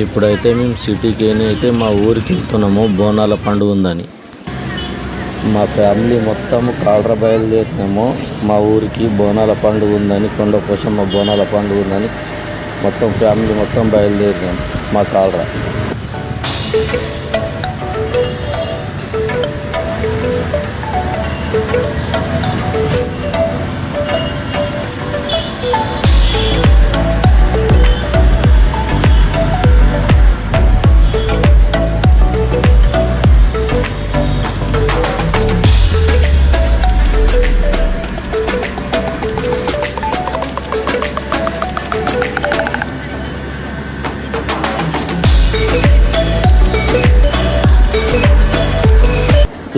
ఇప్పుడైతే మేము సిటీకి అయితే మా ఊరికి వెళ్తున్నాము. బోనాల పండుగ ఉందని మా ఫ్యామిలీ మొత్తం కాల్ర బయలుదేరినాము. మా ఊరికి బోనాల పండుగ ఉందని, కొండపోశమ్మ బోనాల పండుగ ఉందని మొత్తం ఫ్యామిలీ మొత్తం బయలుదేరినాము మా కాల్ర.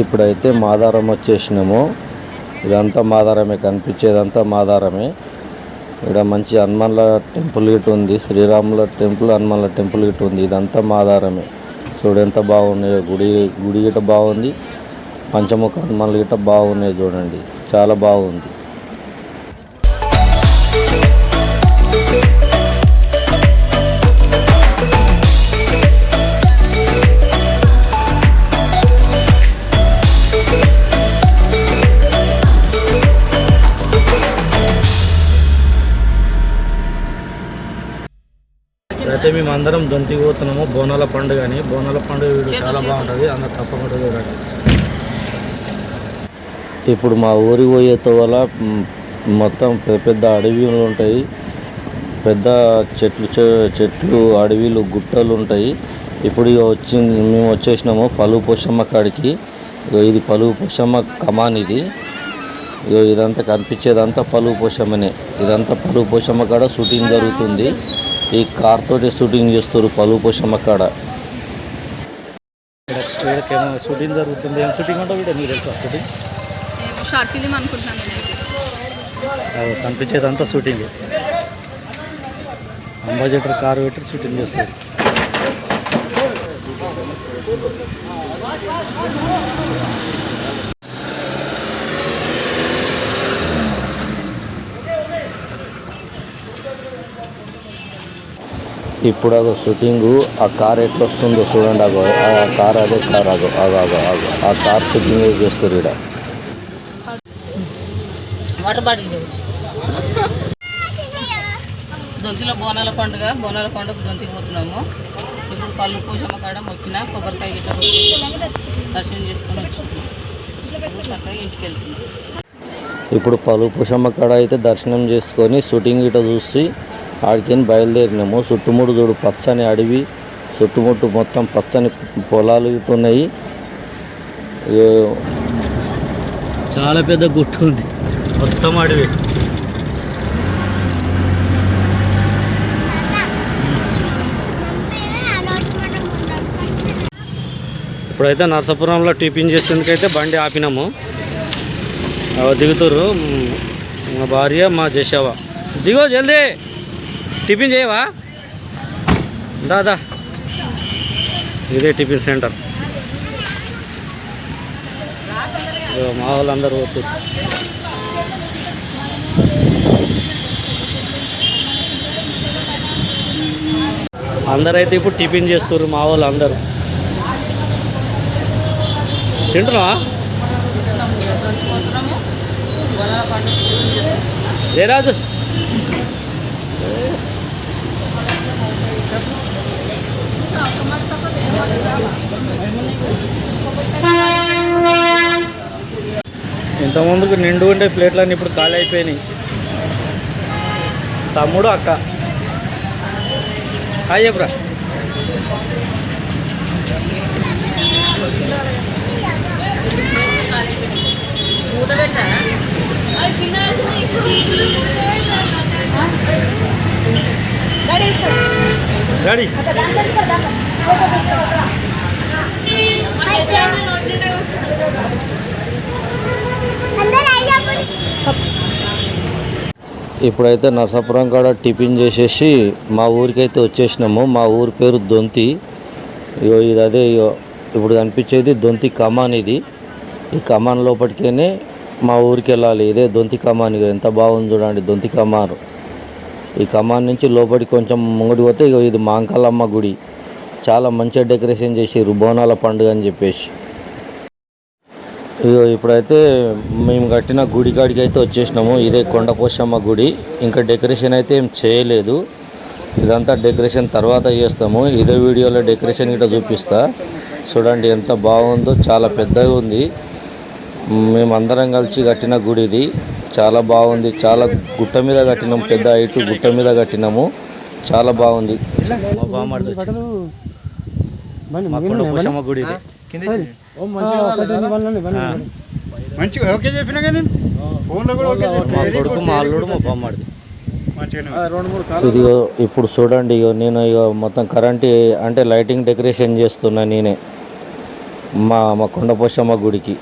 ఇప్పుడైతే మాదారం వచ్చేసినాము. ఇదంతా మాదారమే, కనిపించేదంతా మాదారమే. ఇక్కడ మంచి హనుమాన్ల టెంపుల్ గిట్ ఉంది, శ్రీరాముల టెంపుల్, హనుమాన్ల టెంపుల్ గిట్ ఉంది. ఇదంతా మాదారమే. చూడు ఎంత బాగున్నాయో. గుడి గిట్ట బాగుంది. పంచముఖ హనుమాన్లు గిట్ట బాగున్నాయి చూడండి, చాలా బాగుంది. అయితే మేము అందరం దొంతికి పోతున్నాము బోనాల పండుగ అని. బోనాల పండుగ చాలా బాగుంటుంది, అందరు తప్పకుండా చూడండి. ఇప్పుడు మా ఊరికి పోయే తోవల మొత్తం పెద్ద అడవిలు ఉంటాయి, పెద్ద చెట్లు అడవిలు గుట్టలు ఉంటాయి. ఇప్పుడు మేము వచ్చేసినాము పలువు పోషమ్మ కాడికి. ఇది పలువు పోషమ్మ కమాన్. ఇది ఇదంతా కనిపించేదంతా పలువు పోషమ్మనే. ఇదంతా పలువు పోషమ్మ కాడ షూటింగ్ జరుగుతుంది. ఈ కార్ తోటి షూటింగ్ చేస్తారు పలువు పోషమ్మ కాడ. షూటింగ్ జరుగుతుంది. ఏం షూటింగ్ అంటే వీడియో నీకు తెలుసా? షూటింగ్ షార్ట్ ఫిలిం అనుకుంటున్నాను. కనిపించేదంతా షూటింగ్. అంబాసిడర్ కారు పెట్టి షూటింగ్ చేస్తారు. ఇప్పుడు అదో షూటింగు. ఆ కార్ ఎట్లా వస్తుందో చూడండి. అగో ఆ కార్, అదే కార్. అగో అగో అగో అగో ఆ కార్ షూటింగ్ చేస్తారు ఇక్కడ. వాటర్ బాటిల్ దొంతిలో బోనాల పండుగ దొంతికి పోతున్నాము. ఇప్పుడు పళ్ళు పోషమ్మ కాడ మొక్కిన కొబ్బరికాయ గిట్ట దర్శనం చేసుకొని వచ్చినాము. చక్కగా ఇంటికి వెళ్తున్నాం. ఇప్పుడు పలువు పోషమ్మ కాడ అయితే దర్శనం చేసుకొని షూటింగ్ గిట్ట చూసి ఆడికి బయలుదేరినాము. చుట్టుముట్టు చూడు పచ్చని అడవి, చుట్టుముట్టు మొత్తం పచ్చని పొలాలు ఇటు ఉన్నాయి. చాలా పెద్ద గుట్టు ఉంది, మొత్తం అడవి. ఇప్పుడైతే నరసాపురంలో టిఫిన్ చేసేందుకైతే బండి ఆపినాము. దిగుతారు మా భార్య, మా జషావా. దిగో జల్దీ, టిఫిన్ చేయవా? దాదా, ఇదే టిఫిన్ సెంటర్. మా వాళ్ళందరూ పోతారు. అందరైతే ఇప్పుడు టిఫిన్ చేస్తారు. మా వాళ్ళు అందరూ తింటున్నావా? జయరాజు ఇంతకుముందుకు నిండు ఉండే ప్లేట్లన్నీ ఇప్పుడు ఖాళీ అయిపోయినాయి. తమ్ముడు, అక్క, హాయ్ చెప్పురా. డాడీ ఇప్పుడైతే నరసాపురం కాడ టిఫిన్ చేసేసి మా ఊరికైతే వచ్చేసినాము. మా ఊరి పేరు దొంతి. ఇది అదే ఇప్పుడు కనిపించేది దొంతి కమాన్. ఇది ఈ కమాన్ లోపలికేనే మా ఊరికి వెళ్ళాలి. ఇదే దొంతి కమాన్. ఇక ఎంత బాగుంది చూడండి దొంతి కమాన్. ఈ కమాన్ నుంచి లోపలికి కొంచెం ముంగడి పోతే ఇక ఇది మాంకాలమ్మ గుడి. చాలా మంచిగా డెకరేషన్ చేసిర్రు బోనాల పండుగ అని చెప్పేసి. ఇగో ఇప్పుడైతే మేము కట్టిన గుడి కాడికి అయితే వచ్చేసినాము. ఇదే కొండపోశమ్మ గుడి. ఇంకా డెకరేషన్ అయితే ఏం చేయలేదు. ఇదంతా డెకరేషన్ తర్వాత చేస్తాము. ఇదే వీడియోలో డెకరేషన్ గిట్ట చూపిస్తా. చూడండి ఎంత బాగుందో. చాలా పెద్దగా ఉంది. మేమందరం కలిసి కట్టిన గుడి ఇది. చాలా బాగుంది. చాలా గుట్ట మీద కట్టినాము. పెద్ద హైట్ గుట్ట మీద కట్టినాము. చాలా బాగుంది. మా బామ్మర్ది మా కొండపోశమ్మ గుడి ఇది. మా కొడుకు మా అల్లుడు మా బామ్మర్ది. ఇదిగో ఇప్పుడు చూడండి. నేను మొత్తం కరెంట్ అంటే లైటింగ్ డెకరేషన్ చేస్తున్నా నేనే మా కొండపోశమ్మ గుడికి.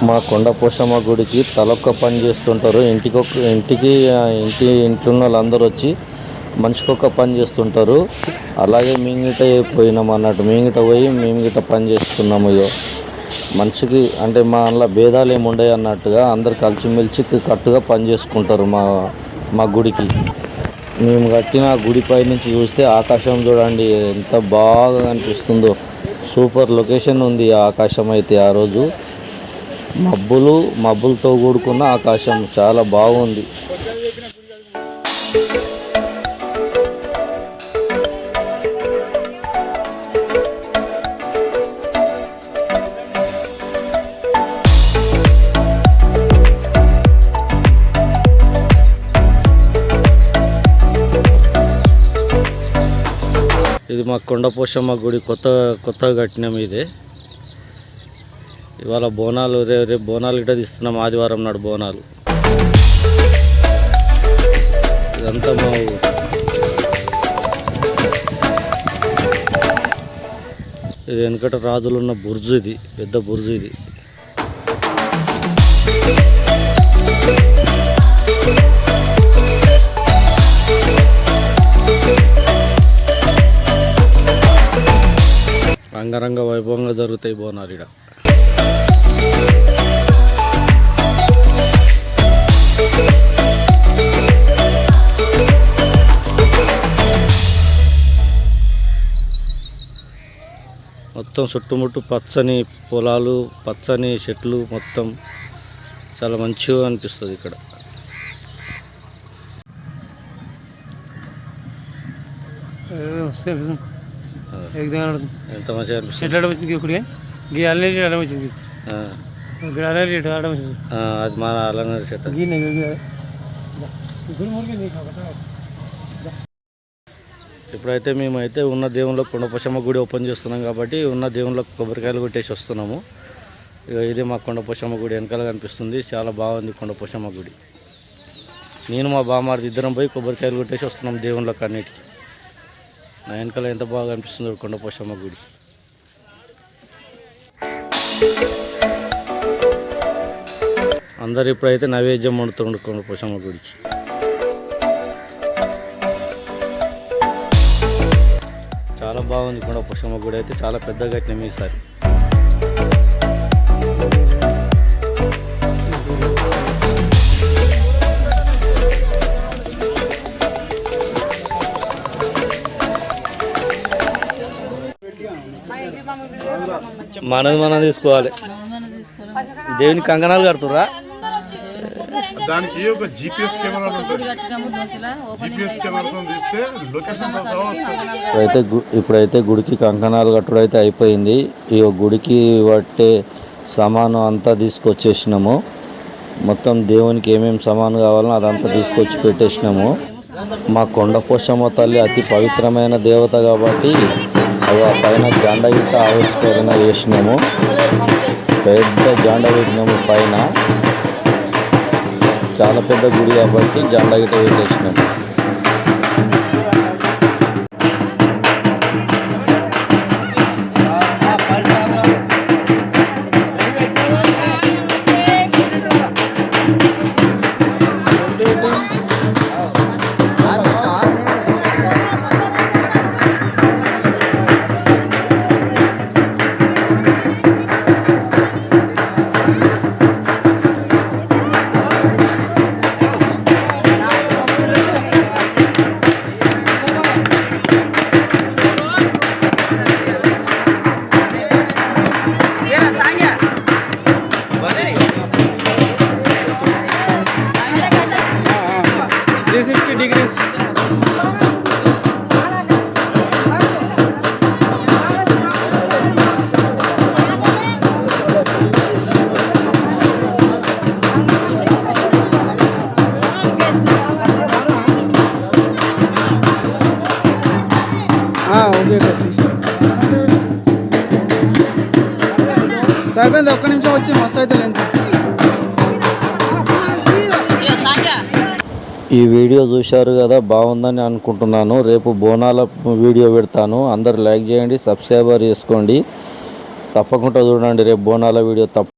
మా కొండపోశమ్మ గుడికి తలొక్క పని చేస్తుంటారు. ఇంట్లో వాళ్ళందరూ వచ్చి మనిషికొక్క పని చేస్తుంటారు. అలాగే మేము గిట్ట పోయినాం అన్నట్టు. మేము గిట్ట పోయి మేము గిట్ట పని చేస్తున్నాము. మనిషికి అంటే మా అందులో భేదాలు ఏమి ఉండవు అన్నట్టుగా అందరు కలిసిమెలిసి కట్టుగా పని చేసుకుంటారు మా గుడికి. మేము కట్టిన గుడి పై నుంచి చూస్తే ఆకాశం చూడండి ఎంత బాగా కనిపిస్తుందో. సూపర్ లొకేషన్ ఉంది ఆకాశం అయితే. ఆ రోజు మబ్బులతో కూడుకున్న ఆకాశం చాలా బాగుంది. ఇది మా కొండపోశమ్మ గుడి కొత్తగా కట్టినాం. ఇదే ఇవాళ బోనాలు రేపు బోనాలు గిట్ట తీస్తున్నాం. ఆదివారం నాడు బోనాలు. ఇదంతా మా ఇది వెనకట రాజులు ఉన్న బుర్జు. ఇది పెద్ద బుర్జు. ఇది రంగరంగ వైభవంగా జరుగుతాయి బోనాలు ఇక్కడ. మొత్తం చుట్టుముట్టు పచ్చని పొలాలు, పచ్చని చెట్లు, మొత్తం చాలా మంచిగా అనిపిస్తుంది ఇక్కడ. ఎంత మంచిగా అనిపిస్తుంది. అది మన అలంగారి చెట్టు. ఇప్పుడైతే మేమైతే ఉన్న దేవుళ్ళ కొండపోశమ్మ గుడి ఓపెన్ చేస్తున్నాం కాబట్టి ఉన్న దేవుళ్ళకు కొబ్బరికాయలు కొట్టేసి వస్తున్నాము. ఇది మా కొండపోశమ్మ గుడి వెనకాల కనిపిస్తుంది. చాలా బాగుంది కొండపోశమ్మ గుడి. నేను మా బామ్మారిది ఇద్దరం పోయి కొబ్బరికాయలు కొట్టేసి వస్తున్నాం దేవుళ్ళకి అన్నిటికీ. నా వెనకాల ఎంత బాగా అనిపిస్తుంది కొండపోశమ్మ గుడి. అందరు ఇప్పుడైతే నైవేద్యం వండుతుండ్రు కొండపోశమ్మ గుడికి. చాలా బాగుంది కొండపోశమ్మ గుడి అయితే. చాలా పెద్దగా కట్టినాం ఈసారి. మనది మనం తీసుకోవాలి. దేవుని కంకణాలు కడుతుర్రా. దానికి ఒక జిపిఎస్ కెమెరాలు ఉంటాయి. జిపిఎస్ కెమెరాతో తీస్తే లొకేషన్ తో సహా వస్తుంది. ఇప్పుడైతే గుడికి కంకణాలు కట్టుడు అయితే అయిపోయింది. ఈ గుడికి పట్టే సామాను అంతా తీసుకొచ్చేసినాము. మొత్తం దేవునికి ఏమేమి సామాను కావాలో అదంతా తీసుకొచ్చి పెట్టేసినాము. మా కొండపోచమ్మ తల్లి అతి పవిత్రమైన దేవత కాబట్టి అవి ఆ పైన జెండ గిట్ట ఆవిష్కరణ చేసినాము. పెద్ద జెండ పెట్టినాము పైన. చాలా పెద్ద గుడి కాబట్టి జెండ గిట్ట పెట్టేసినాము. సరిపోయింది. ఒక్క నిమిషం వచ్చి మస్తు అయితే లేదు. ఈ వీడియో చూశారు కదా, బాగుందని అనుకుంటున్నాను. రేపు బోనాల వీడియో పెడతాను. అందరు లైక్ చేయండి, సబ్స్క్రైబర్ చేసుకోండి. తప్పకుండా చూడండి రేపు బోనాల వీడియో.